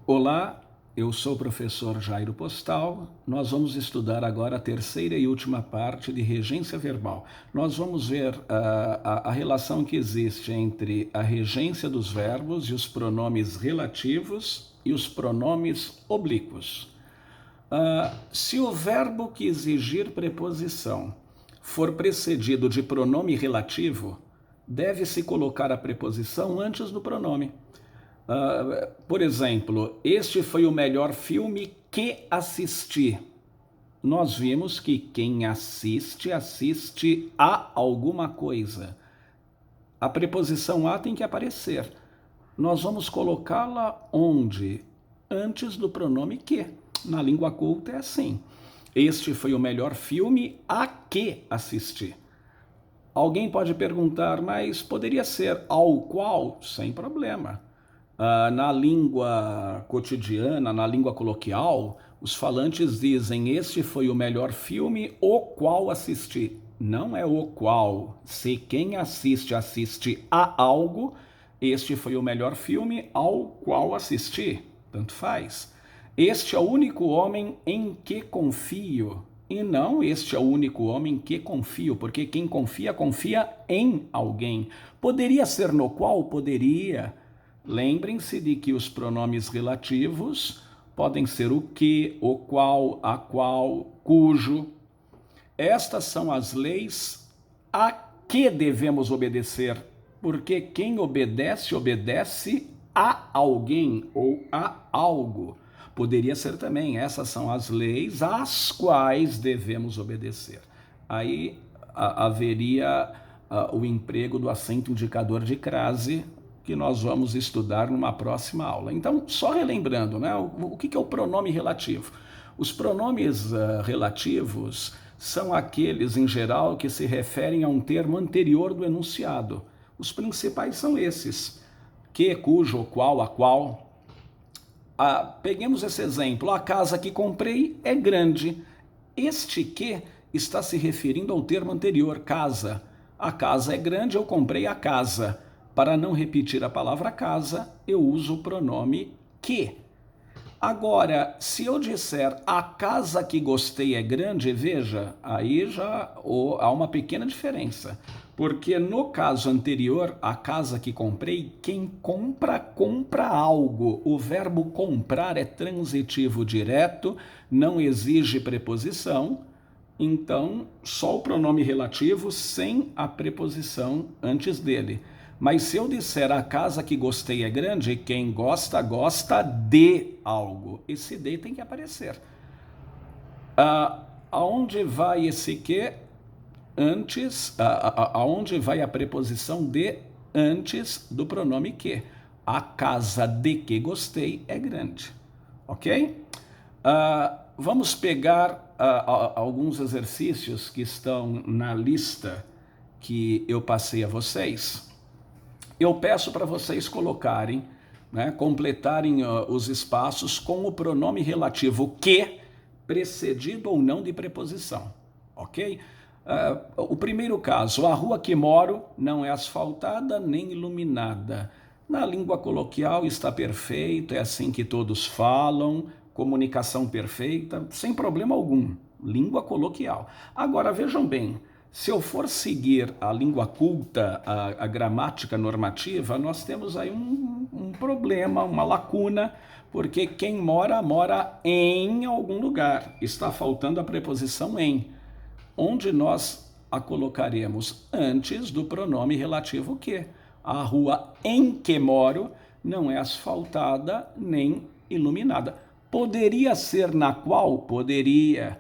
Olá, eu sou o professor Jairo Postal. Nós vamos estudar agora a terceira e última parte de regência verbal. Nós vamos ver a relação que existe entre a regência dos verbos e os pronomes relativos e os pronomes oblíquos. Se o verbo que exigir preposição for precedido de pronome relativo, deve-se colocar a preposição antes do pronome. Por exemplo, este foi o melhor filme que assisti. Nós vimos que quem assiste, assiste a alguma coisa. A preposição a tem que aparecer. Nós vamos colocá-la onde? Antes do pronome que. Na língua culta é assim. Este foi o melhor filme a que assisti. Alguém pode perguntar, mas poderia ser ao qual? Sem problema. Na língua cotidiana, na língua coloquial, os falantes dizem: este foi o melhor filme o qual assisti. Não é o qual. Se quem assiste, assiste a algo, este foi o melhor filme ao qual assisti. Tanto faz. Este é o único homem em que confio. E não este é o único homem que confio, porque quem confia, confia em alguém. Poderia ser no qual? Poderia. Lembrem-se de que os pronomes relativos podem ser o que, o qual, a qual, cujo. Estas são as leis a que devemos obedecer, porque quem obedece, obedece a alguém ou a algo. Poderia ser também, essas são as leis às quais devemos obedecer. Aí haveria o emprego do acento indicador de crase, que nós vamos estudar numa próxima aula. Então, só relembrando, né, o que é o pronome relativo? Os pronomes relativos são aqueles, em geral, que se referem a um termo anterior do enunciado. Os principais são esses: que, cujo, qual, a qual. Peguemos esse exemplo: a casa que comprei é grande. Este que está se referindo ao termo anterior, casa. A casa é grande, eu comprei a casa. Para não repetir a palavra casa, eu uso o pronome que. Agora, se eu disser a casa que gostei é grande, veja, aí já há uma pequena diferença. Porque no caso anterior, a casa que comprei, quem compra, compra algo. O verbo comprar é transitivo direto, não exige preposição. Então, só o pronome relativo sem a preposição antes dele. Mas se eu disser a casa que gostei é grande, quem gosta, gosta de algo. Esse de tem que aparecer. Aonde vai esse que antes? Aonde vai a preposição de antes do pronome que? A casa de que gostei é grande. Ok? Vamos pegar alguns exercícios que estão na lista que eu passei a vocês. Eu peço para vocês colocarem, né, completarem os espaços com o pronome relativo que, precedido ou não de preposição, ok? O primeiro caso: a rua que moro não é asfaltada nem iluminada. Na língua coloquial está perfeito, é assim que todos falam, comunicação perfeita, sem problema algum, língua coloquial. Agora vejam bem, se eu for seguir a língua culta, a gramática normativa, nós temos aí um problema, uma lacuna, porque quem mora, mora em algum lugar. Está faltando a preposição em, onde nós a colocaremos antes do pronome relativo que. A rua em que moro não é asfaltada nem iluminada. Poderia ser na qual? Poderia.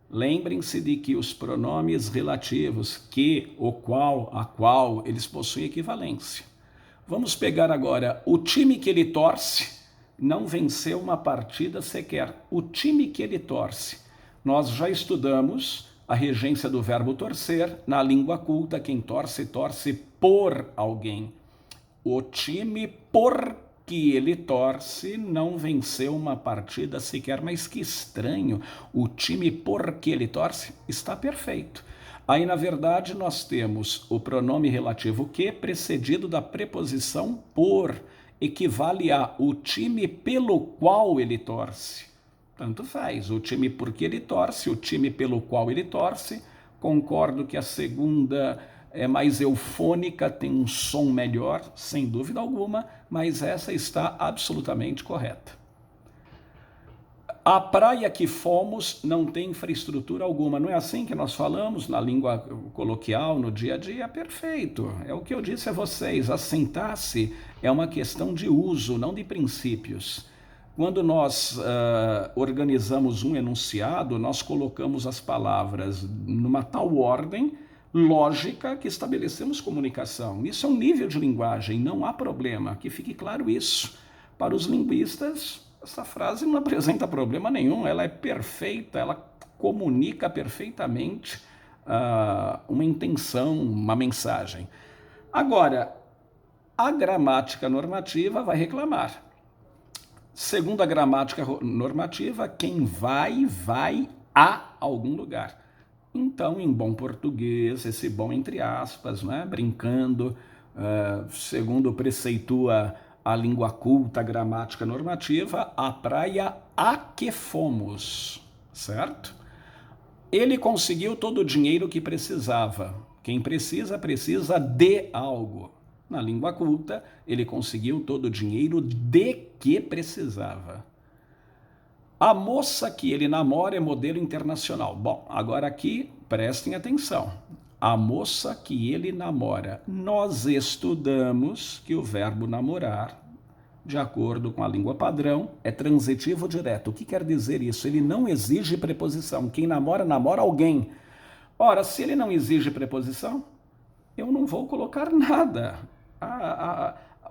Lembrem-se de que os pronomes relativos, que, o qual, a qual, eles possuem equivalência. Vamos pegar agora: o time que ele torce não venceu uma partida sequer. O time que ele torce. Nós já estudamos a regência do verbo torcer. Na língua culta, quem torce, torce por alguém. O time por que ele torce não venceu uma partida sequer. Mas que estranho, o time por que ele torce está perfeito. Aí, na verdade, nós temos o pronome relativo que precedido da preposição por. equivale a o time pelo qual ele torce. Tanto faz, o time porque ele torce, o time pelo qual ele torce. Concordo que a segunda é mais eufônica, tem um som melhor, sem dúvida alguma, mas essa está absolutamente correta. A praia que fomos não tem infraestrutura alguma. Não é assim que nós falamos na língua coloquial, no dia a dia? Perfeito. É o que eu disse a vocês. A sintaxe é uma questão de uso, não de princípios. Quando nós organizamos um enunciado, nós colocamos as palavras numa tal ordem lógica que estabelecemos comunicação. Isso é um nível de linguagem, não há problema. Que fique claro isso. Para os linguistas, essa frase não apresenta problema nenhum, ela é perfeita, ela comunica perfeitamente uma intenção, uma mensagem. Agora, a gramática normativa vai reclamar. Segundo a gramática normativa, quem vai a algum lugar. Então, em bom português, esse bom entre aspas, né, brincando, segundo preceitua a língua culta, a gramática normativa, a praia a que fomos, certo? Ele conseguiu todo o dinheiro que precisava. Quem precisa, precisa de algo. Na língua culta, ele conseguiu todo o dinheiro de que precisava. A moça que ele namora é modelo internacional. Bom, agora aqui, prestem atenção. A moça que ele namora. Nós estudamos que o verbo namorar, de acordo com a língua padrão, é transitivo direto. O que quer dizer isso? Ele não exige preposição. Quem namora, namora alguém. Ora, se ele não exige preposição, eu não vou colocar nada.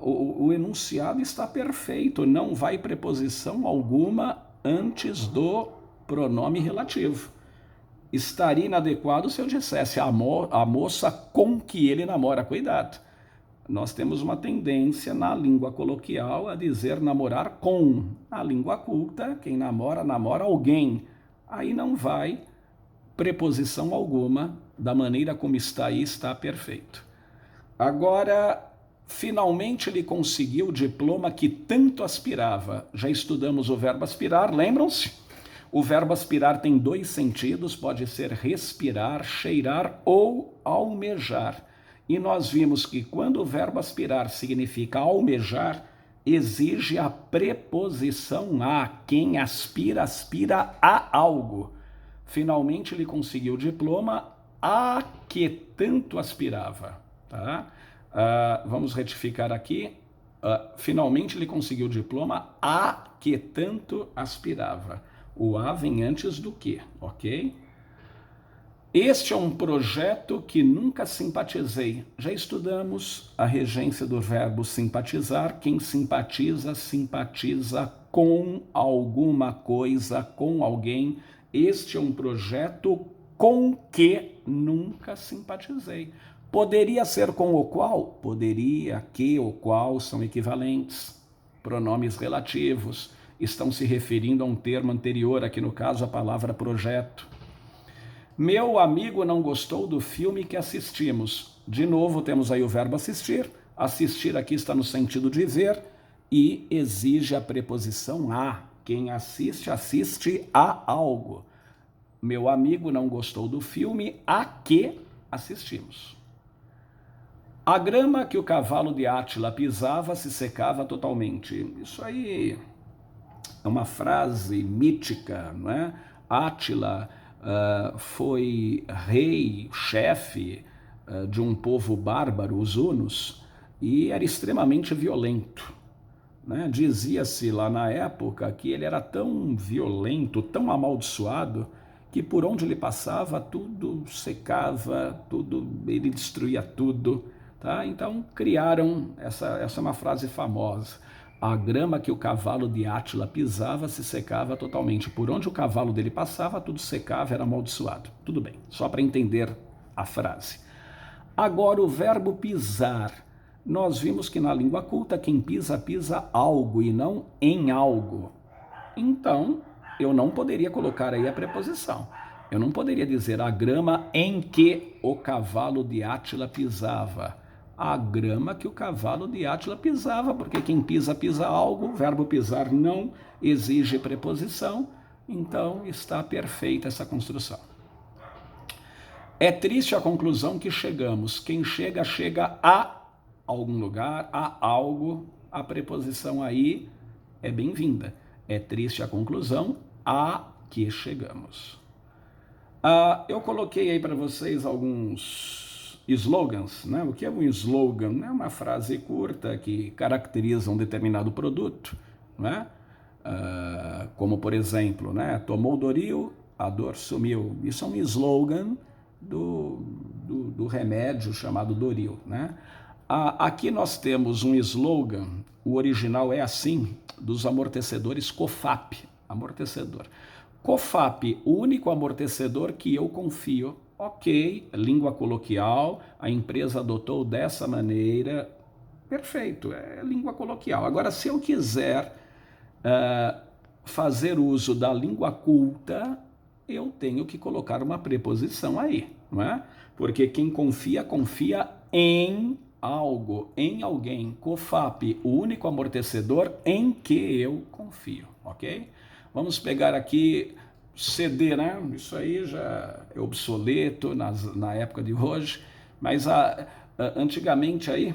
O enunciado está perfeito. Não vai preposição alguma antes do pronome relativo. Estaria inadequado se eu dissesse a moça com que ele namora. Cuidado. Nós temos uma tendência na língua coloquial a dizer namorar com. Na língua culta, quem namora, namora alguém. Aí não vai preposição alguma, da maneira como está aí, está perfeito. Agora, finalmente ele conseguiu o diploma que tanto aspirava. Já estudamos o verbo aspirar, lembram-se? O verbo aspirar tem dois sentidos, pode ser respirar, cheirar ou almejar. E nós vimos que quando o verbo aspirar significa almejar, exige a preposição a. Quem aspira, aspira a algo. Finalmente ele conseguiu o diploma a que tanto aspirava. Tá? Vamos retificar aqui. Finalmente ele conseguiu o diploma a que tanto aspirava. O a vem antes do que, ok? Este é um projeto que nunca simpatizei. Já estudamos a regência do verbo simpatizar. Quem simpatiza, simpatiza com alguma coisa, com alguém. Este é um projeto com que nunca simpatizei. Poderia ser com o qual? Poderia, que, o qual são equivalentes. Pronomes relativos estão se referindo a um termo anterior, aqui no caso a palavra projeto. Meu amigo não gostou do filme que assistimos. De novo, temos aí o verbo assistir. Assistir aqui está no sentido de ver e exige a preposição a. Quem assiste, assiste a algo. Meu amigo não gostou do filme a que assistimos. A grama que o cavalo de Átila pisava se secava totalmente. Isso aí é uma frase mítica, não é? Átila foi rei, chefe de um povo bárbaro, os hunos, e era extremamente violento. Né? Dizia-se lá na época que ele era tão violento, tão amaldiçoado, que por onde ele passava tudo secava, ele destruía tudo. Tá? Então criaram, essa é uma frase famosa, a grama que o cavalo de Átila pisava se secava totalmente. Por onde o cavalo dele passava, tudo secava, era amaldiçoado. Tudo bem, só para entender a frase. Agora o verbo pisar. Nós vimos que na língua culta quem pisa, pisa algo e não em algo. Então, eu não poderia colocar aí a preposição. Eu não poderia dizer a grama em que o cavalo de Átila pisava. a grama que o cavalo de Átila pisava, porque quem pisa, pisa algo, o verbo pisar não exige preposição, então está perfeita essa construção. É triste a conclusão que chegamos. Quem chega, chega a algum lugar, a algo, a preposição aí é bem-vinda. É triste a conclusão a que chegamos. Eu coloquei aí para vocês alguns slogans, né? O que é um slogan? É uma frase curta que caracteriza um determinado produto, né? Como, por exemplo, né? Tomou o Doril, a dor sumiu. Isso é um slogan do remédio chamado Doril, né? Aqui nós temos um slogan, o original é assim, dos amortecedores COFAP, amortecedor. COFAP, o único amortecedor que eu confio. Ok, língua coloquial, a empresa adotou dessa maneira, perfeito, é língua coloquial. Agora, se eu quiser fazer uso da língua culta, eu tenho que colocar uma preposição aí, não é? Porque quem confia, confia em algo, em alguém. COFAP, o único amortecedor em que eu confio, ok? Vamos pegar aqui CD, né? Isso aí já é obsoleto na época de hoje, mas antigamente aí,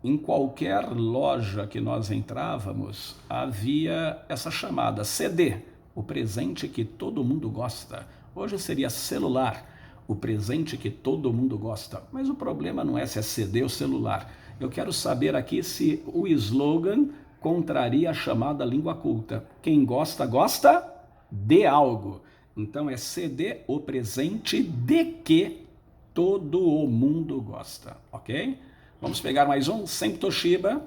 em qualquer loja que nós entrávamos, havia essa chamada CD, o presente que todo mundo gosta. Hoje seria celular, o presente que todo mundo gosta. Mas o problema não é se é CD ou celular. Eu quero saber aqui se o slogan contraria a chamada língua culta. Quem gosta, gosta de algo. Então é CD, o presente de que todo o mundo gosta, ok? Vamos pegar mais um, sempre Toshiba,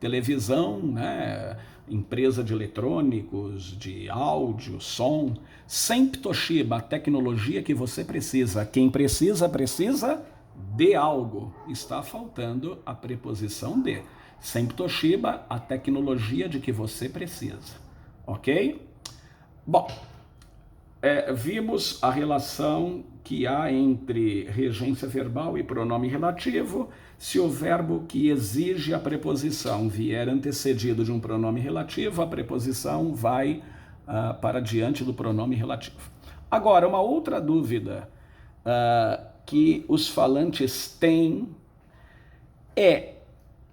televisão, né? Empresa de eletrônicos, de áudio, som. Sempre Toshiba, a tecnologia que você precisa. Quem precisa, precisa de algo. Está faltando a preposição de. Sempre Toshiba, a tecnologia de que você precisa. Ok? Bom, vimos a relação que há entre regência verbal e pronome relativo. Se o verbo que exige a preposição vier antecedido de um pronome relativo, a preposição vai para diante do pronome relativo. Agora, uma outra dúvida que os falantes têm é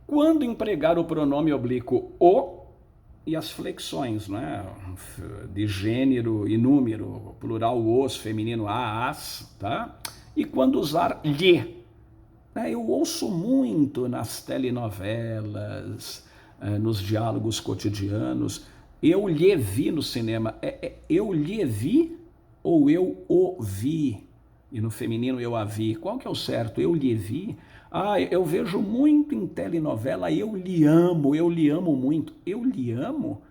quando empregar o pronome oblíquo o e as flexões, né? De gênero e número, plural os, feminino a, as, tá? E quando usar lhe. Eu ouço muito nas telenovelas, nos diálogos cotidianos, eu lhe vi no cinema. Eu lhe vi ou eu o vi? E no feminino eu a vi. Qual que é o certo? Eu lhe vi? Eu vejo muito em telenovela, eu lhe amo muito. Eu lhe amo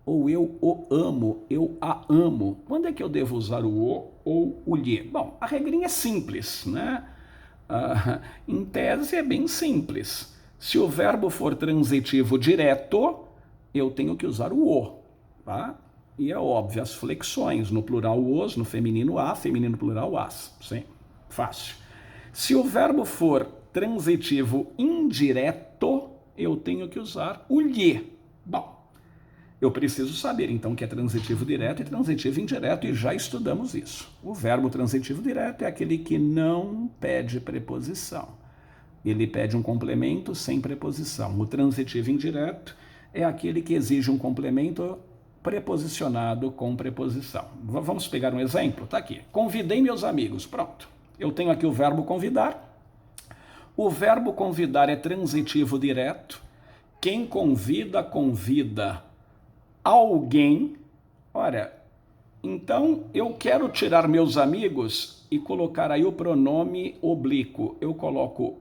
ou eu o amo, eu a amo? Quando é que eu devo usar o ou o lhe? Bom, a regrinha é simples, né? Em tese é bem simples. Se o verbo for transitivo direto, eu tenho que usar o o, tá? E é óbvio, as flexões, no plural os, no feminino a, feminino plural as. Sim, fácil. Se o verbo for transitivo indireto, eu tenho que usar o lhe. Bom, eu preciso saber, então, que é transitivo direto e transitivo indireto, e já estudamos isso. O verbo transitivo direto é aquele que não pede preposição. Ele pede um complemento sem preposição. O transitivo indireto é aquele que exige um complemento preposicionado com preposição. Vamos pegar um exemplo? Tá aqui. Convidei meus amigos. Pronto. Eu tenho aqui o verbo convidar. O verbo convidar é transitivo direto. Quem convida, convida alguém. Ora, então eu quero tirar meus amigos e colocar aí o pronome oblíquo. Eu coloco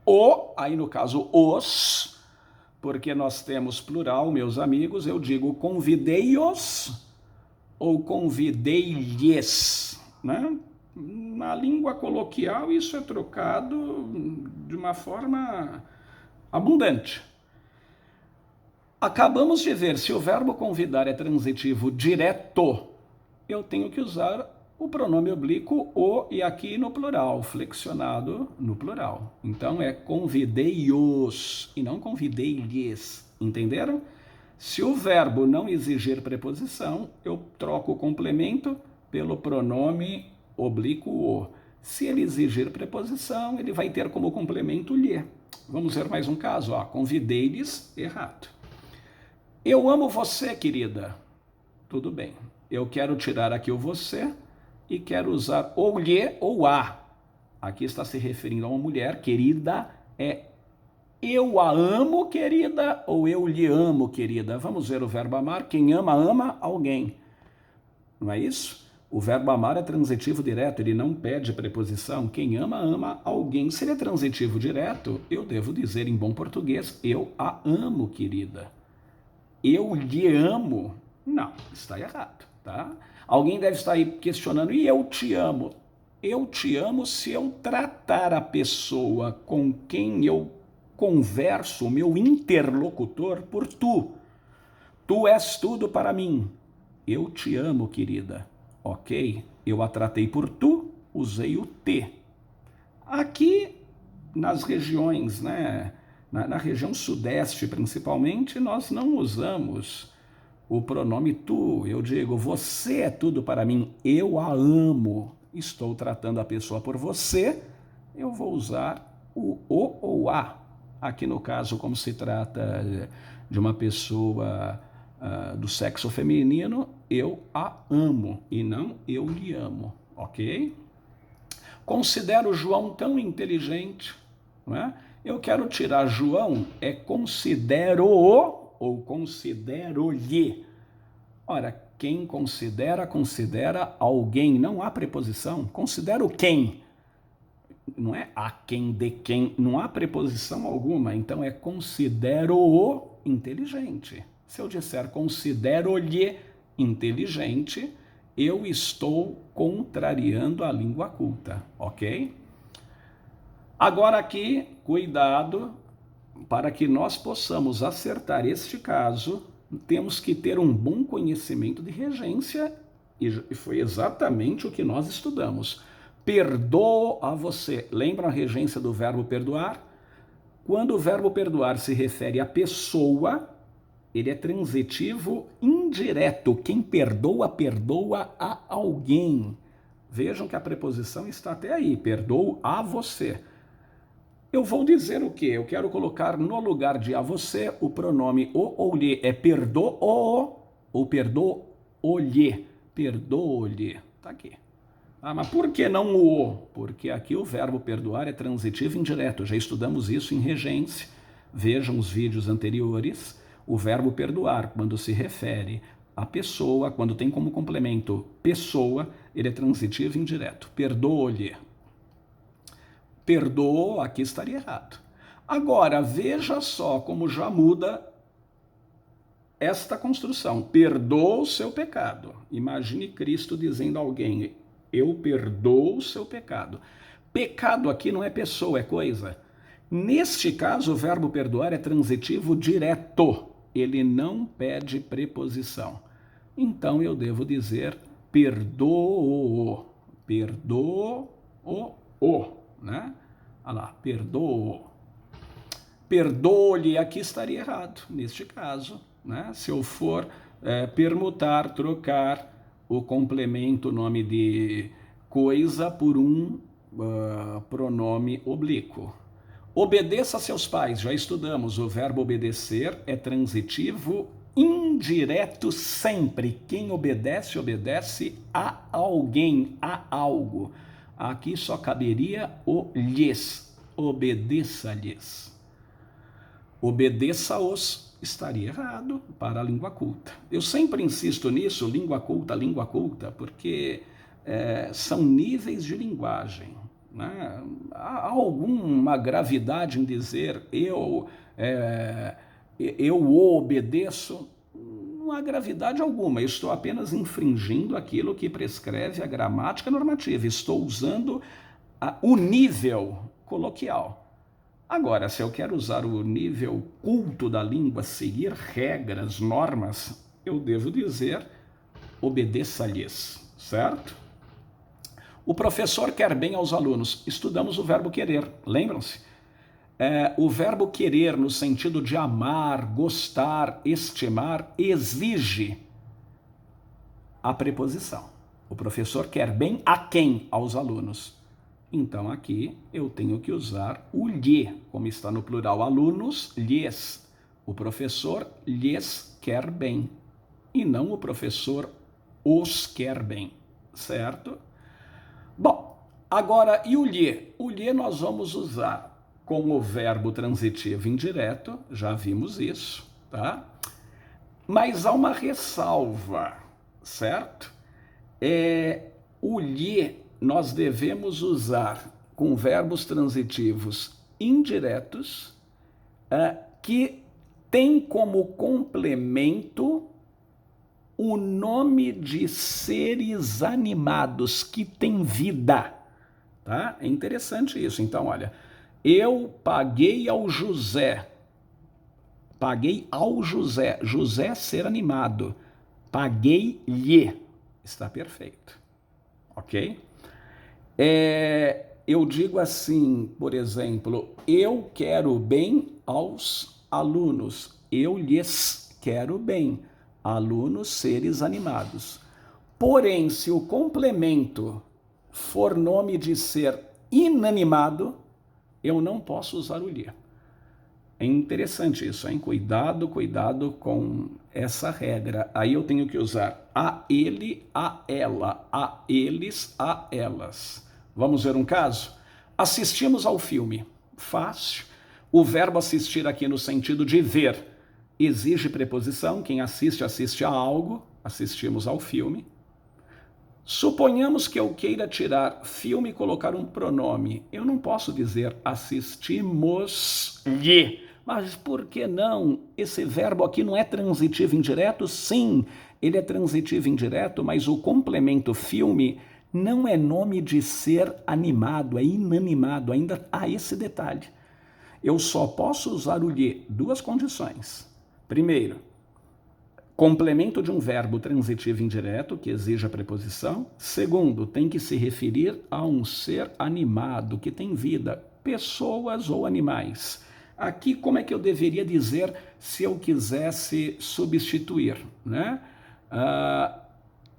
o, aí no caso os, porque nós temos plural, meus amigos, eu digo convidei-os ou convidei-lhes, né? Na língua coloquial isso é trocado de uma forma abundante. Acabamos de ver, se o verbo convidar é transitivo direto, eu tenho que usar o pronome oblíquo o e aqui no plural, flexionado no plural. Então é convidei-os e não convidei-lhes. Entenderam? Se o verbo não exigir preposição, eu troco o complemento pelo pronome oblíquo o. Se ele exigir preposição, ele vai ter como complemento lhe. Vamos ver mais um caso. Convidei-lhes, errado. Eu amo você, querida. Tudo bem. Eu quero tirar aqui o você e quero usar ou lhe ou a. Aqui está se referindo a uma mulher. Querida é eu a amo, querida, ou eu lhe amo, querida. Vamos ver o verbo amar. Quem ama, ama alguém. Não é isso? O verbo amar é transitivo direto, ele não pede preposição. Quem ama, ama alguém. Se ele é transitivo direto, eu devo dizer em bom português, eu a amo, querida. Eu lhe amo. Não, está errado, tá? Alguém deve estar aí questionando, e eu te amo? Eu te amo se eu tratar a pessoa com quem eu converso, o meu interlocutor, por tu. Tu és tudo para mim. Eu te amo, querida. Ok? Eu a tratei por tu, usei o te. Aqui, nas regiões, né? Na região sudeste, principalmente, nós não usamos o pronome tu. Eu digo, você é tudo para mim, eu a amo. Estou tratando a pessoa por você, eu vou usar o ou a. Aqui no caso, como se trata de uma pessoa do sexo feminino, eu a amo e não eu lhe amo, ok? Considero João tão inteligente, não é? Eu quero tirar João, é considero-o ou considero-lhe. Ora, quem considera, considera alguém, não há preposição. Considero quem? Não é a quem, de quem, não há preposição alguma. Então é considero-o inteligente. Se eu disser considero-lhe inteligente, eu estou contrariando a língua culta, ok? Agora aqui, cuidado, para que nós possamos acertar este caso, temos que ter um bom conhecimento de regência, e foi exatamente o que nós estudamos. Perdoo a você. Lembra a regência do verbo perdoar? Quando o verbo perdoar se refere à pessoa, ele é transitivo indireto. Quem perdoa, perdoa a alguém. Vejam que a preposição está até aí. Perdoo a você. Eu vou dizer o quê? Eu quero colocar no lugar de a você o pronome o ou lhe. É perdoo ou perdoo-lhe. Perdoo-lhe. Está aqui. Mas por que não o? Porque aqui o verbo perdoar é transitivo indireto. Já estudamos isso em regência. Vejam os vídeos anteriores. O verbo perdoar, quando se refere à pessoa, quando tem como complemento pessoa, ele é transitivo indireto. Perdoo-lhe. Perdoou, aqui estaria errado. Agora, veja só como já muda esta construção. Perdoa o seu pecado. Imagine Cristo dizendo a alguém, eu perdoo o seu pecado. Pecado aqui não é pessoa, é coisa. Neste caso, o verbo perdoar é transitivo direto. Ele não pede preposição. Então, eu devo dizer perdoo-o. Perdoo-o, né? Olha lá, perdoo-o. Perdoo-lhe, aqui estaria errado, neste caso, né? Se eu for permutar, trocar o complemento, nome de coisa, por um pronome oblíquo. Obedeça a seus pais, já estudamos, o verbo obedecer é transitivo indireto sempre. Quem obedece, obedece a alguém, a algo. Aqui só caberia o lhes, obedeça-lhes. Obedeça-os estaria errado para a língua culta. Eu sempre insisto nisso, língua culta, porque são níveis de linguagem. Né? Há alguma gravidade em dizer eu o obedeço? Não há gravidade alguma, eu estou apenas infringindo aquilo que prescreve a gramática normativa, estou usando o nível coloquial. Agora, se eu quero usar o nível culto da língua, seguir regras, normas, eu devo dizer obedeça-lhes, certo? O professor quer bem aos alunos. Estudamos o verbo querer, lembram-se? O verbo querer, no sentido de amar, gostar, estimar, exige a preposição. O professor quer bem a quem? Aos alunos. Então aqui eu tenho que usar o lhe, como está no plural alunos, lhes. O professor lhes quer bem e não o professor os quer bem, certo? Bom, agora e o lhe? O lhe nós vamos usar com o verbo transitivo indireto, já vimos isso, tá? Mas há uma ressalva, certo? O lhe nós devemos usar com verbos transitivos indiretos que tem como complemento o nome de seres animados que têm vida, tá? É interessante isso. Então, olha, eu paguei ao José. Paguei ao José. José ser animado. Paguei-lhe. Está perfeito. Ok? Eu digo assim, por exemplo, eu quero bem aos alunos. Eu lhes quero bem. Alunos, seres animados. Porém, se o complemento for nome de ser inanimado, eu não posso usar o lhe. É interessante isso, hein? Cuidado, cuidado com essa regra. Aí eu tenho que usar a ele, a ela, a eles, a elas. Vamos ver um caso? Assistimos ao filme. Fácil. O verbo assistir aqui no sentido de ver exige preposição. Quem assiste, assiste a algo. Assistimos ao filme. Suponhamos que eu queira tirar filme e colocar um pronome. Eu não posso dizer assistimos-lhe. Mas por que não? Esse verbo aqui não é transitivo indireto? Sim, ele é transitivo indireto, mas o complemento filme não é nome de ser animado, é inanimado. Ainda há esse detalhe. Eu só posso usar o lhe, duas condições. Primeiro, complemento de um verbo transitivo indireto, que exige a preposição. Segundo, tem que se referir a um ser animado, que tem vida, pessoas ou animais. Aqui, como é que eu deveria dizer se eu quisesse substituir, né?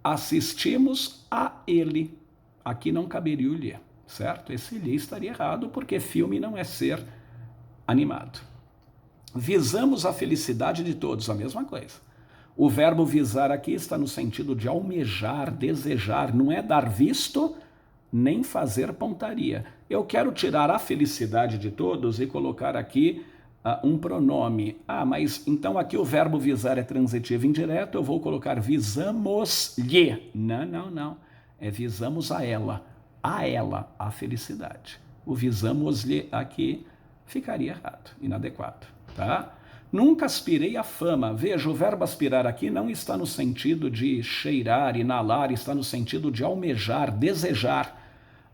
Assistimos a ele. Aqui não caberia o lhe, certo? Esse lhe estaria errado, porque filme não é ser animado. Visamos a felicidade de todos, a mesma coisa. O verbo visar aqui está no sentido de almejar, desejar, não é dar visto, nem fazer pontaria. Eu quero tirar a felicidade de todos e colocar aqui um pronome. Mas então aqui o verbo visar é transitivo indireto, eu vou colocar visamos-lhe. Não. É visamos a ela, a felicidade. O visamos-lhe aqui ficaria errado, inadequado, tá? Nunca aspirei à fama. Veja, o verbo aspirar aqui não está no sentido de cheirar, inalar, está no sentido de almejar, desejar.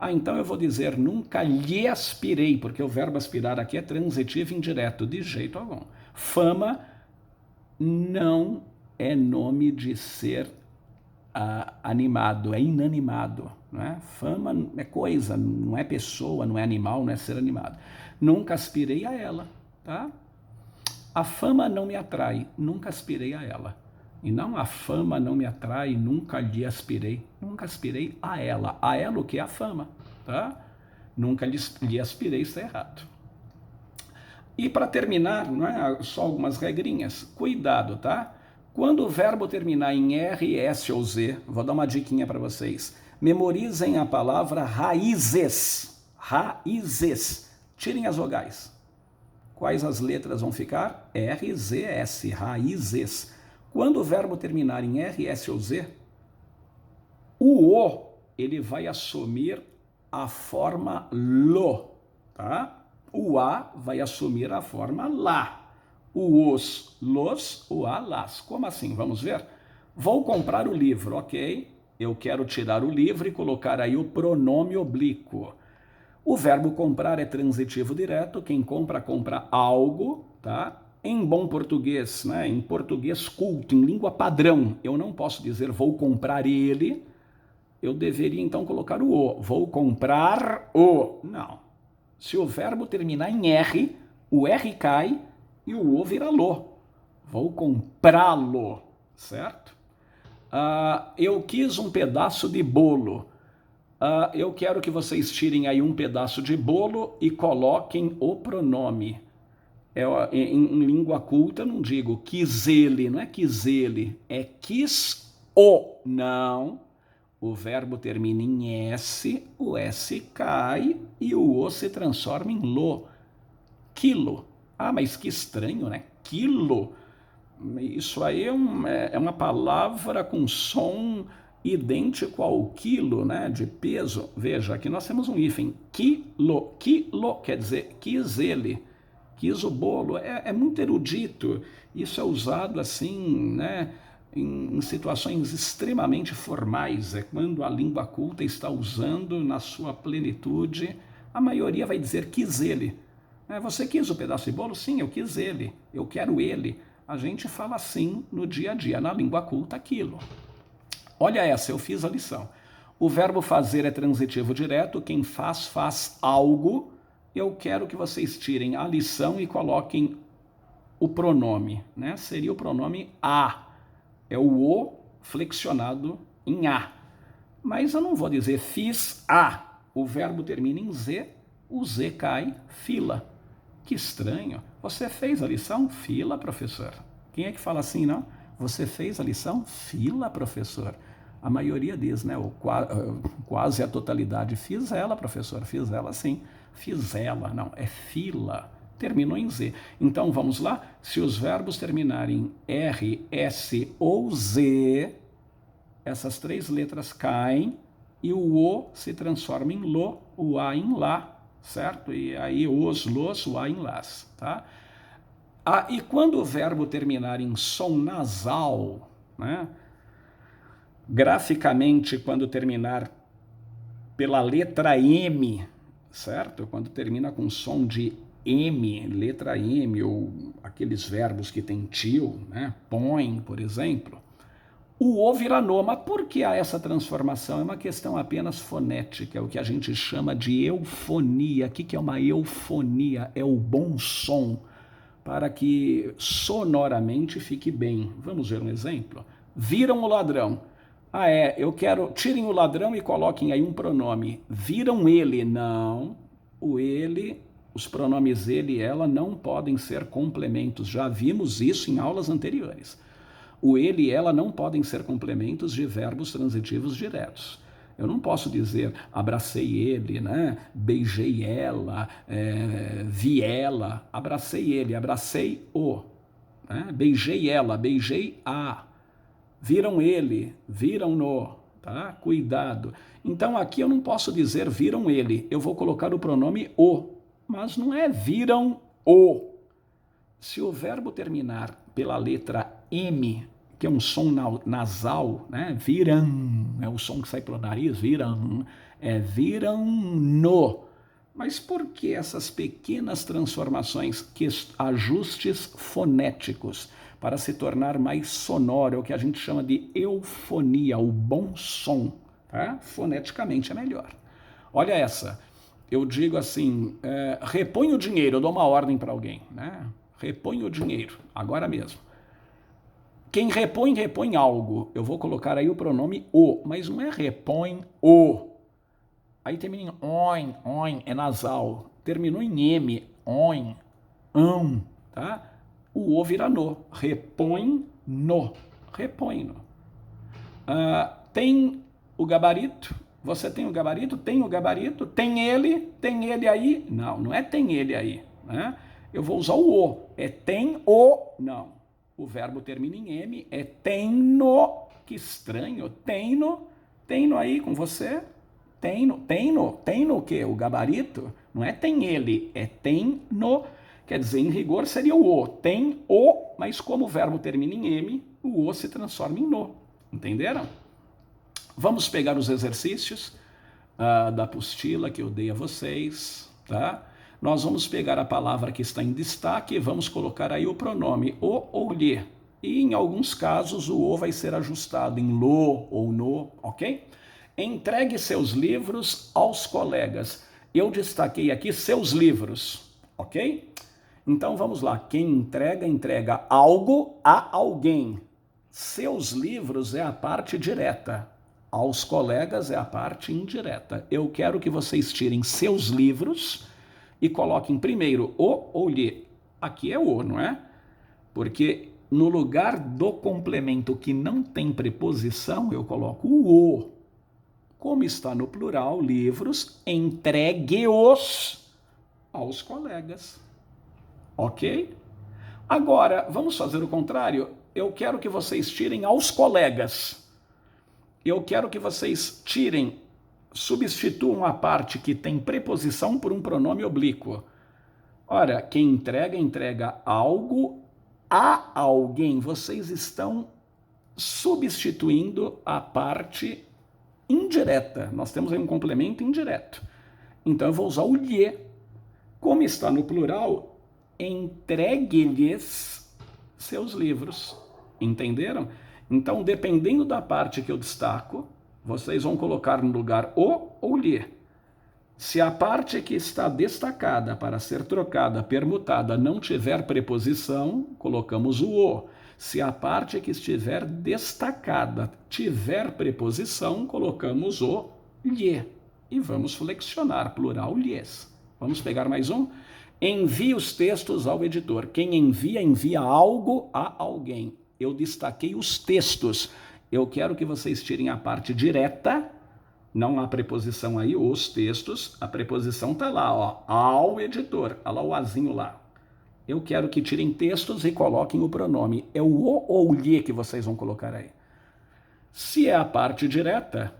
Então eu vou dizer nunca lhe aspirei, porque o verbo aspirar aqui é transitivo indireto, de jeito algum. Fama não é nome de ser animado, é inanimado. Não é? Fama é coisa, não é pessoa, não é animal, não é ser animado. Nunca aspirei a ela, tá? A fama não me atrai, nunca aspirei a ela. E não a fama não me atrai, nunca lhe aspirei. Nunca aspirei a ela. A ela o que é a fama, tá? Nunca lhe aspirei, isso é errado. E para terminar, não é só algumas regrinhas. Cuidado, tá? Quando o verbo terminar em R, S ou Z, vou dar uma diquinha para vocês. Memorizem a palavra raízes. Raízes. Tirem as vogais. Quais as letras vão ficar? R, Z, S. Raízes. Quando o verbo terminar em R, S ou Z, o ele vai assumir a forma lo, tá? O a vai assumir a forma lá. O os, los, o a, las. Como assim? Vamos ver? Vou comprar o livro, ok? Eu quero tirar o livro e colocar aí o pronome oblíquo. O verbo comprar é transitivo direto. Quem compra, compra algo, tá? Em bom português, né? Em português culto, em língua padrão, eu não posso dizer vou comprar ele, eu deveria então colocar o O. Vou comprar o. Não. Se o verbo terminar em R, o R cai e o O vira lo. Vou comprá-lo, certo? Eu quis um pedaço de bolo. Eu quero que vocês tirem aí um pedaço de bolo e coloquem o pronome. Em língua culta eu não digo quis ele, não é quis ele, é quis o. Não. O verbo termina em S, o S cai e o O se transforma em lo. Quilo. Mas que estranho, né? Quilo. Isso aí é uma palavra com som idêntico ao quilo, né, de peso. Veja, aqui nós temos um hífen, quilo. Quilo quer dizer quis ele, quis o bolo. É muito erudito. Isso é usado assim, né, em situações extremamente formais. É quando a língua culta está usando na sua plenitude. A maioria vai dizer quis ele. Você quis o pedaço de bolo? Sim, eu quis ele. Eu quero ele. A gente fala assim no dia a dia, na língua culta, aquilo. Olha essa, eu fiz a lição. O verbo fazer é transitivo direto, quem faz, faz algo. Eu quero que vocês tirem a lição e coloquem o pronome, né? Seria o pronome a. É o O flexionado em a. Mas eu não vou dizer fiz a. O verbo termina em Z, o Z cai, fila. Que estranho. Você fez a lição? Fila, professor. Quem é que fala assim, não? Você fez a lição? Fila, professor. A maioria diz, né? Quase a totalidade. Fiz ela, professor. Fiz ela, sim. Fiz ela. Não, é fila. Terminou em Z. Então, vamos lá? Se os verbos terminarem em R, S ou Z, essas três letras caem e o O se transforma em lo, o A em lá. Certo? E aí os, los, o a em las, tá? E quando o verbo terminar em som nasal, né? Graficamente, quando terminar pela letra M, certo? Quando termina com som de M, letra M, ou aqueles verbos que tem tio, né? Põe, por exemplo, o O vira no. Mas por que há essa transformação? É uma questão apenas fonética, é o que a gente chama de eufonia. O que é uma eufonia? É o bom som, para que sonoramente fique bem. Vamos ver um exemplo? Viram o ladrão. Eu quero... Tirem o ladrão e coloquem aí um pronome. Viram ele? Não. O ele... Os pronomes ele e ela não podem ser complementos. Já vimos isso em aulas anteriores. O ele e ela não podem ser complementos de verbos transitivos diretos. Eu não posso dizer abracei ele, né? Beijei ela, vi ela, abracei ele, abracei o, né? Beijei ela, beijei a, viram ele, viram no, tá? Cuidado. Então aqui eu não posso dizer viram ele, eu vou colocar o pronome o, mas não é viram o. Se o verbo terminar pela letra M, que é um som nasal, né? Viram, é o som que sai pelo nariz, viram, viram no. Mas por que essas pequenas transformações, ajustes fonéticos, para se tornar mais sonoro, é o que a gente chama de eufonia, o bom som, tá? Foneticamente é melhor. Olha essa, eu digo assim, repõe o dinheiro, eu dou uma ordem para alguém, né? Repõe o dinheiro, agora mesmo. Quem repõe, repõe algo. Eu vou colocar aí o pronome o, mas não é repõe o. Aí termina em oin, é nasal. Terminou em M, oin, tá? O vira no. Repõe no. Repõe no. Tem o gabarito? Você tem o gabarito? Tem o gabarito? Tem ele aí? Não, não é tem ele aí, né? Eu vou usar o. É tem o, não. O verbo termina em M, é tem no. Que estranho, tem no aí com você? Tem no o quê? O gabarito? Não é tem ele, é tem no. Quer dizer, em rigor seria o. Tem o, mas como o verbo termina em M, o O se transforma em no. Entenderam? Vamos pegar os exercícios da apostila que eu dei a vocês, tá? Nós vamos pegar a palavra que está em destaque e vamos colocar aí o pronome o ou lhe. E em alguns casos o o vai ser ajustado em lo ou no, ok? Entregue seus livros aos colegas. Eu destaquei aqui seus livros, ok? Então vamos lá. Quem entrega, entrega algo a alguém. Seus livros é a parte direta. Aos colegas é a parte indireta. Eu quero que vocês tirem seus livros e coloquem primeiro o ou lhe. Aqui é o, não é? Porque no lugar do complemento que não tem preposição, eu coloco o. Como está no plural, livros, entregue-os aos colegas. Ok? Agora, vamos fazer o contrário? Eu quero que vocês tirem aos colegas. Eu quero que vocês tirem, substituam a parte que tem preposição por um pronome oblíquo. Ora, quem entrega, entrega algo a alguém. Vocês estão substituindo a parte indireta. Nós temos aí um complemento indireto. Então eu vou usar o lhe. Como está no plural, entregue-lhes seus livros. Entenderam? Então, dependendo da parte que eu destaco, vocês vão colocar no lugar o ou lhe. Se a parte que está destacada para ser trocada, permutada, não tiver preposição, colocamos o o. Se a parte que estiver destacada tiver preposição, colocamos o lhe. E vamos flexionar, plural lhes. Vamos pegar mais um? Envie os textos ao editor. Quem envia, envia algo a alguém. Eu destaquei os textos. Eu quero que vocês tirem a parte direta. Não há preposição aí, os textos. A preposição está lá, ó, ao editor. Olha lá o azinho lá. Eu quero que tirem textos e coloquem o pronome. É o ou lhe que vocês vão colocar aí. Se é a parte direta,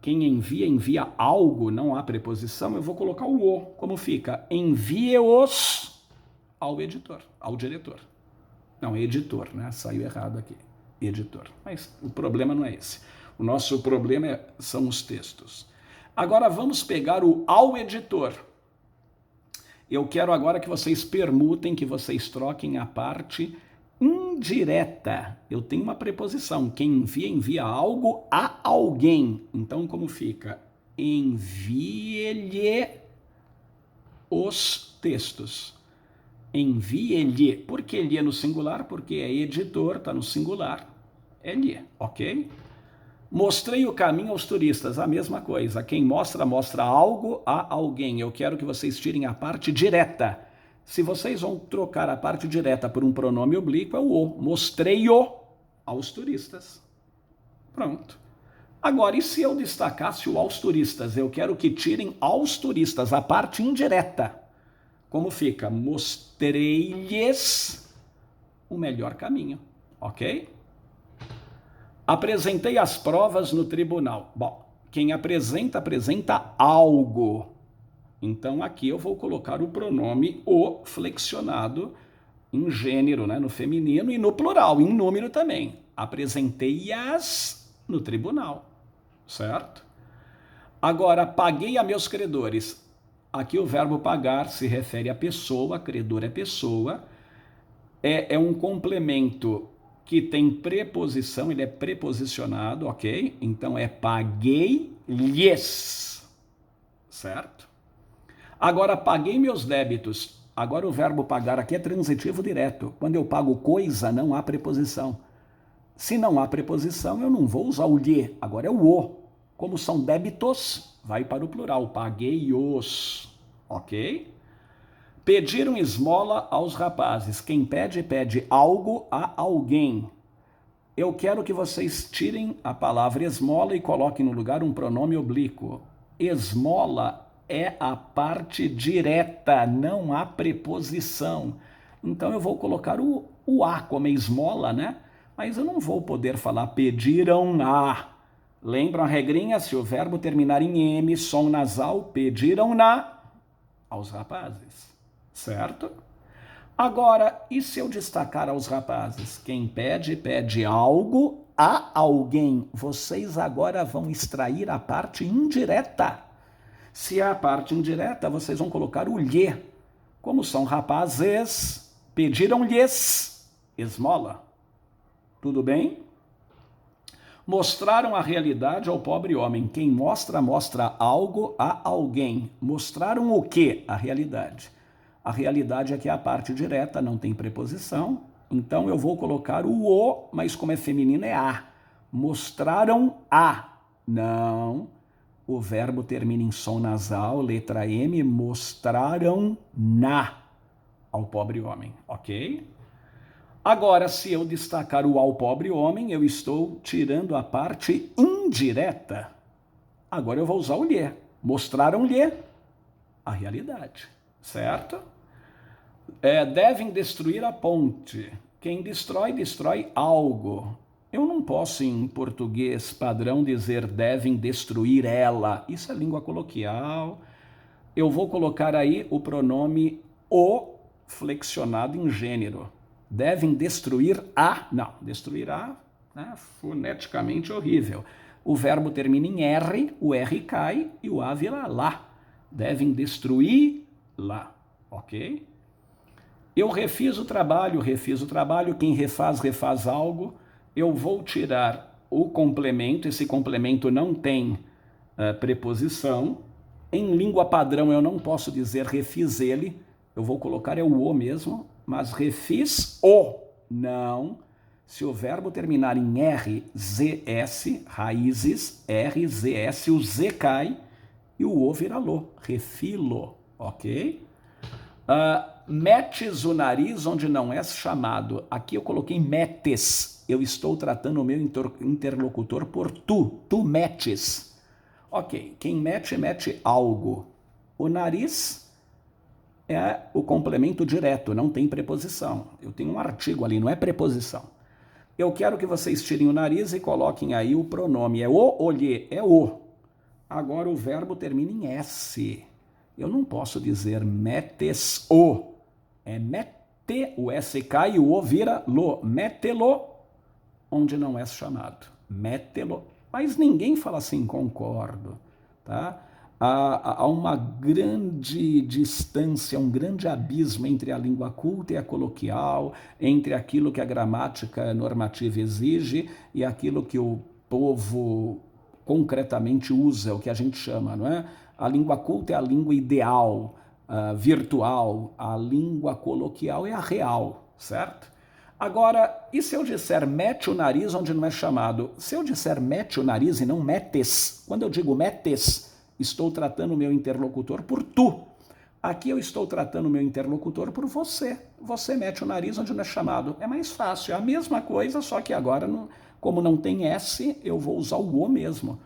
quem envia, envia algo, não há preposição, eu vou colocar o o. Como fica? Envie-os ao editor, ao diretor. Não, editor, né? Saiu errado aqui. Editor. Mas o problema não é esse. O nosso problema são os textos. Agora vamos pegar o ao editor. Eu quero agora que vocês permutem, que vocês troquem a parte indireta. Eu tenho uma preposição. Quem envia, envia algo a alguém. Então, como fica? Envie-lhe os textos. Envie-lhe. Por que lhe no singular? Porque é editor, está no singular. É lhe, ok? Mostrei o caminho aos turistas, a mesma coisa. Quem mostra, mostra algo a alguém. Eu quero que vocês tirem a parte direta. Se vocês vão trocar a parte direta por um pronome oblíquo, é o o. Mostrei-o aos turistas. Pronto. Agora, e se eu destacasse o aos turistas? Eu quero que tirem aos turistas a parte indireta. Como fica? Mostrei-lhes o melhor caminho, ok? Apresentei as provas no tribunal. Bom, quem apresenta, apresenta algo. Então aqui eu vou colocar o pronome o flexionado em gênero, né, no feminino, e no plural, em número também. Apresentei-as no tribunal, certo? Agora, paguei a meus credores. Aqui o verbo pagar se refere à pessoa, credor é pessoa, é um complemento que tem preposição, ele é preposicionado, ok? Então é paguei-lhes, certo? Agora, paguei meus débitos. Agora o verbo pagar aqui é transitivo direto. Quando eu pago coisa, não há preposição. Se não há preposição, eu não vou usar o lhe, agora é o o. Como são débitos, vai para o plural, paguei-os, ok? Pediram esmola aos rapazes. Quem pede, pede algo a alguém. Eu quero que vocês tirem a palavra esmola e coloquem no lugar um pronome oblíquo. Esmola é a parte direta, não há preposição. Então eu vou colocar o a como esmola, né? Mas eu não vou poder falar pediram a. Lembram a regrinha? Se o verbo terminar em M, som nasal, pediram na aos rapazes, certo? Agora, e se eu destacar aos rapazes? Quem pede, pede algo a alguém. Vocês agora vão extrair a parte indireta. Se é a parte indireta, vocês vão colocar o lhe. Como são rapazes, pediram-lhes esmola. Tudo bem? Mostraram a realidade ao pobre homem. Quem mostra, mostra algo a alguém. Mostraram o quê? A realidade. A realidade aqui é a parte direta, não tem preposição. Então eu vou colocar o, mas como é feminino é a. Mostraram a. Não. O verbo termina em som nasal, letra M. Mostraram na ao pobre homem, ok? Agora, se eu destacar o ao pobre homem, eu estou tirando a parte indireta. Agora eu vou usar o lhe. Mostraram-lhe a realidade, certo? Devem destruir a ponte. Quem destrói, destrói algo. Eu não posso, em português padrão, dizer devem destruir ela. Isso é língua coloquial. Eu vou colocar aí o pronome o flexionado em gênero. Devem destruir a. Não, destruir a, né, foneticamente horrível. O verbo termina em R, o R cai e o A vira lá. Devem destruir lá, ok? Eu refiz o trabalho, quem refaz, refaz algo. Eu vou tirar o complemento, esse complemento não tem preposição. Em língua padrão eu não posso dizer refiz ele, eu vou colocar o mesmo, mas refiz o, não. Se o verbo terminar em RZS, raízes, RZS, o Z cai e o O vira lo, refilo, ok? Metes o nariz onde não és chamado. Aqui eu coloquei metes. Eu estou tratando o meu interlocutor por tu. Tu metes. Ok, quem mete, mete algo. O nariz é o complemento direto, não tem preposição. Eu tenho um artigo ali, não é preposição. Eu quero que vocês tirem o nariz e coloquem aí o pronome. É o ou lhe? É o. Agora o verbo termina em S. Eu não posso dizer metes o. É mete, o S cai e o O vira lo. Mete-lo onde não és chamado. Mete-lo. Mas ninguém fala assim, concordo. Tá? Há uma grande distância, um grande abismo entre a língua culta e a coloquial, entre aquilo que a gramática normativa exige e aquilo que o povo concretamente usa, o que a gente chama, não é? A língua culta é a língua ideal, virtual, a língua coloquial é a real, certo? Agora, e se eu disser mete o nariz onde não é chamado? Se eu disser mete o nariz e não metes, quando eu digo metes, estou tratando o meu interlocutor por tu. Aqui eu estou tratando o meu interlocutor por você. Você mete o nariz onde não é chamado. É mais fácil, é a mesma coisa, só que agora, como não tem S, eu vou usar o mesmo.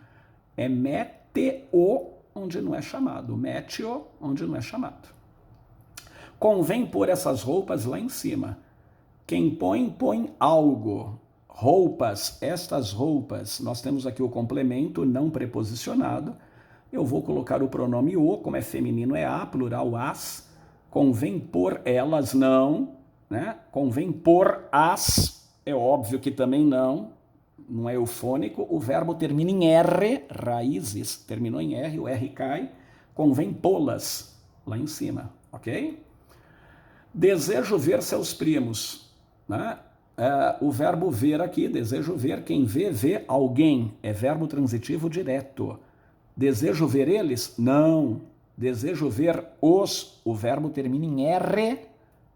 É mete-o onde não é chamado. Mete-o onde não é chamado. Convém pôr essas roupas lá em cima. Quem põe, põe algo. Roupas, estas roupas. Nós temos aqui o complemento não preposicionado. Eu vou colocar o pronome o, como é feminino é a, plural as. Convém pôr elas, não. Né? Convém pôr as, é óbvio que também não é eufônico. O verbo termina em R, raízes, terminou em R, o R cai. Convém pô-las lá em cima, ok? Desejo ver seus primos. Né? O verbo ver aqui, desejo ver, quem vê, vê alguém. É verbo transitivo direto. Desejo ver eles? Não. Desejo ver os. O verbo termina em R,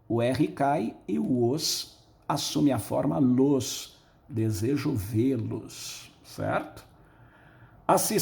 o R cai e o os assume a forma los. Desejo vê-los, certo? Assistir